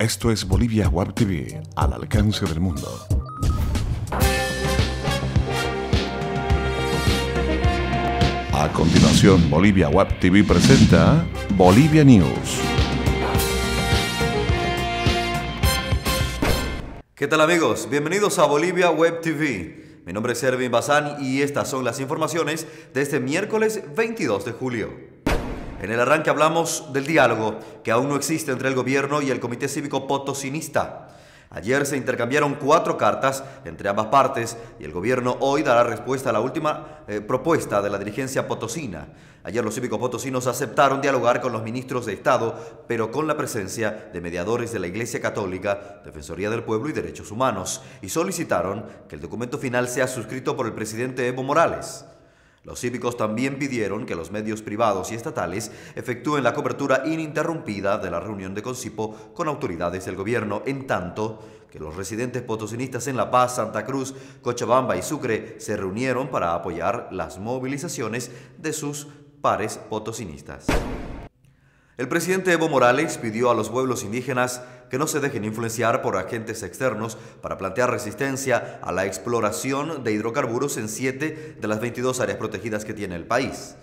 Esto es Bolivia Web TV, al alcance del mundo. A continuación, Bolivia Web TV presenta Bolivia News. ¿Qué tal amigos? Bienvenidos a Bolivia Web TV. Mi nombre es Erwin Bazán y estas son las informaciones de este miércoles 22 de julio. En el arranque hablamos del diálogo que aún no existe entre el gobierno y el Comité Cívico Potosinista. Ayer se intercambiaron 4 cartas entre ambas partes y el gobierno hoy dará respuesta a la última propuesta de la dirigencia potosina. Ayer los cívicos potosinos aceptaron dialogar con los ministros de Estado, pero con la presencia de mediadores de la Iglesia Católica, Defensoría del Pueblo y Derechos Humanos, y solicitaron que el documento final sea suscrito por el presidente Evo Morales. Los cívicos también pidieron que los medios privados y estatales efectúen la cobertura ininterrumpida de la reunión de Concipo con autoridades del gobierno, en tanto que los residentes potosinistas en La Paz, Santa Cruz, Cochabamba y Sucre se reunieron para apoyar las movilizaciones de sus pares potosinistas. El presidente Evo Morales pidió a los pueblos indígenas que no se dejen influenciar por agentes externos para plantear resistencia a la exploración de hidrocarburos en 7 de las 22 áreas protegidas que tiene el país.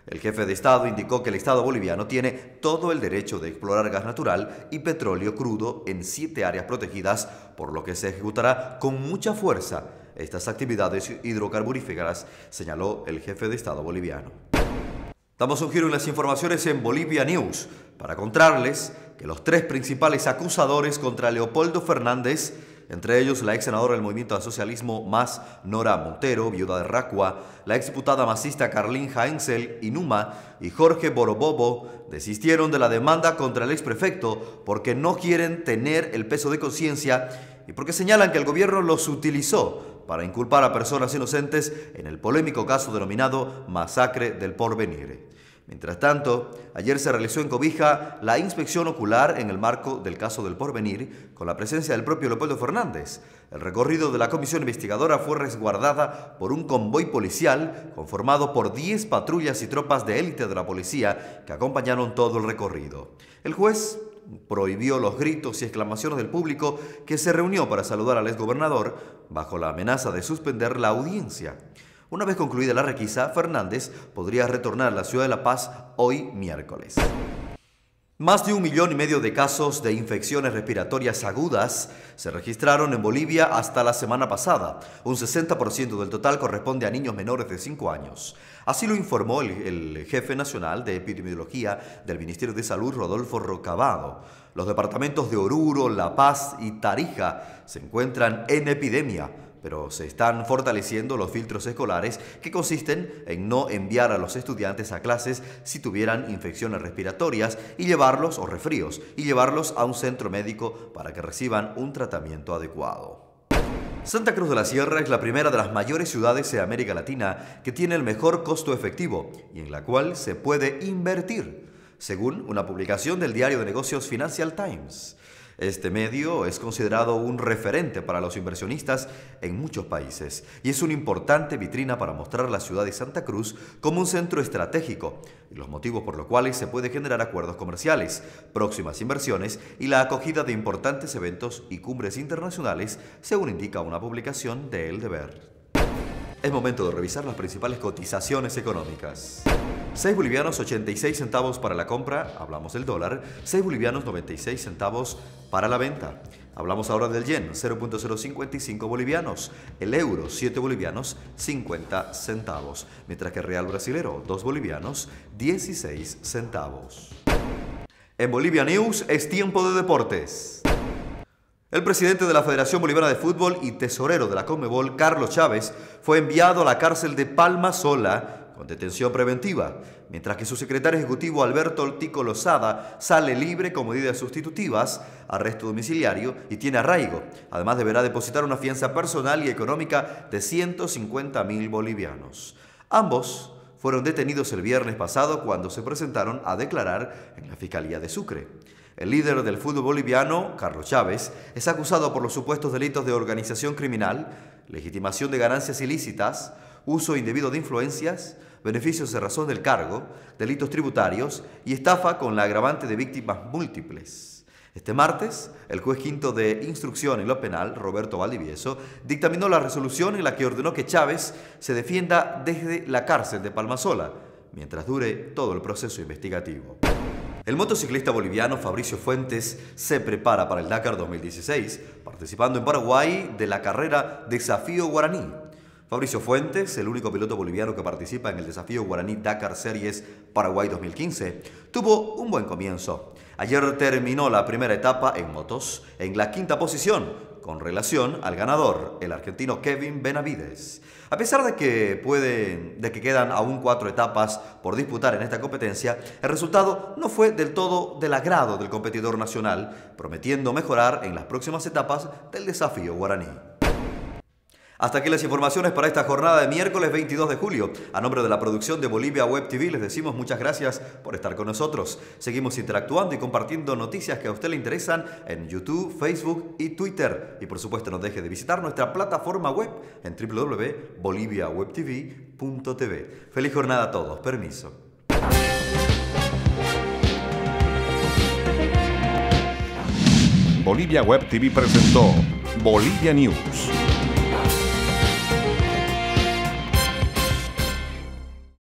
El jefe de Estado indicó que el Estado boliviano tiene todo el derecho de explorar gas natural y petróleo crudo en 7 áreas protegidas, por lo que se ejecutará con mucha fuerza estas actividades hidrocarburíferas, señaló el jefe de Estado boliviano. Damos un giro en las informaciones en Bolivia News para contarles que los 3 principales acusadores contra Leopoldo Fernández, entre ellos la ex senadora del Movimiento al Socialismo MAS, Nora Montero, viuda de Racua, la exdiputada masista Carlín Haensel Inuma y Jorge Borobobo, desistieron de la demanda contra el exprefecto porque no quieren tener el peso de conciencia y porque señalan que el gobierno los utilizó para inculpar a personas inocentes en el polémico caso denominado Masacre del Porvenir. Mientras tanto, ayer se realizó en Cobija la inspección ocular en el marco del caso del Porvenir, con la presencia del propio Leopoldo Fernández. El recorrido de la comisión investigadora fue resguardada por un convoy policial conformado por 10 patrullas y tropas de élite de la policía que acompañaron todo el recorrido. El juez prohibió los gritos y exclamaciones del público que se reunió para saludar al exgobernador bajo la amenaza de suspender la audiencia. Una vez concluida la requisa, Fernández podría retornar a la ciudad de La Paz hoy miércoles. Más de 1,5 millones de casos de infecciones respiratorias agudas se registraron en Bolivia hasta la semana pasada. Un 60% del total corresponde a niños menores de 5 años. Así lo informó el jefe nacional de epidemiología del Ministerio de Salud, Rodolfo Rocabado. Los departamentos de Oruro, La Paz y Tarija se encuentran en epidemia, pero se están fortaleciendo los filtros escolares que consisten en no enviar a los estudiantes a clases si tuvieran infecciones respiratorias y llevarlos, o resfríos, y llevarlos a un centro médico para que reciban un tratamiento adecuado. Santa Cruz de la Sierra es la primera de las mayores ciudades de América Latina que tiene el mejor costo efectivo y en la cual se puede invertir, según una publicación del diario de negocios Financial Times. Este medio es considerado un referente para los inversionistas en muchos países y es una importante vitrina para mostrar la ciudad de Santa Cruz como un centro estratégico y los motivos por los cuales se puede generar acuerdos comerciales, próximas inversiones y la acogida de importantes eventos y cumbres internacionales, según indica una publicación de El Deber. Es momento de revisar las principales cotizaciones económicas. 6 bolivianos 86 centavos para la compra, hablamos del dólar, 6 bolivianos 96 centavos para la venta. Hablamos ahora del yen, 0.055 bolivianos, el euro, 7 bolivianos 50 centavos, mientras que el real brasilero, 2 bolivianos 16 centavos. En Bolivia News es tiempo de deportes. El presidente de la Federación Boliviana de Fútbol y tesorero de la Conmebol, Carlos Chávez, fue enviado a la cárcel de Palma Sola con detención preventiva, mientras que su secretario ejecutivo Alberto Oltico Lozada sale libre con medidas sustitutivas, arresto domiciliario y tiene arraigo. Además deberá depositar una fianza personal y económica de 150.000 bolivianos. Ambos fueron detenidos el viernes pasado cuando se presentaron a declarar en la Fiscalía de Sucre. El líder del fútbol boliviano, Carlos Chávez, es acusado por los supuestos delitos de organización criminal, legitimación de ganancias ilícitas, uso indebido de influencias, beneficios de razón del cargo, delitos tributarios y estafa con la agravante de víctimas múltiples. Este martes, el juez quinto de instrucción en lo penal, Roberto Valdivieso, dictaminó la resolución en la que ordenó que Chávez se defienda desde la cárcel de Palmasola, mientras dure todo el proceso investigativo. El motociclista boliviano Fabricio Fuentes se prepara para el Dakar 2016, participando en Paraguay de la carrera Desafío Guaraní. Fabricio Fuentes, el único piloto boliviano que participa en el Desafío Guaraní Dakar Series Paraguay 2015, tuvo un buen comienzo. Ayer terminó la primera etapa en motos en la quinta posición, con relación al ganador, el argentino Kevin Benavides. A pesar de que quedan aún 4 etapas por disputar en esta competencia, el resultado no fue del todo del agrado del competidor nacional, prometiendo mejorar en las próximas etapas del Desafío Guaraní. Hasta aquí las informaciones para esta jornada de miércoles 22 de julio. A nombre de la producción de Bolivia Web TV les decimos muchas gracias por estar con nosotros. Seguimos interactuando y compartiendo noticias que a usted le interesan en YouTube, Facebook y Twitter. Y por supuesto no deje de visitar nuestra plataforma web en www.boliviawebtv.tv. Feliz jornada a todos. Permiso. Bolivia Web TV presentó Bolivia News.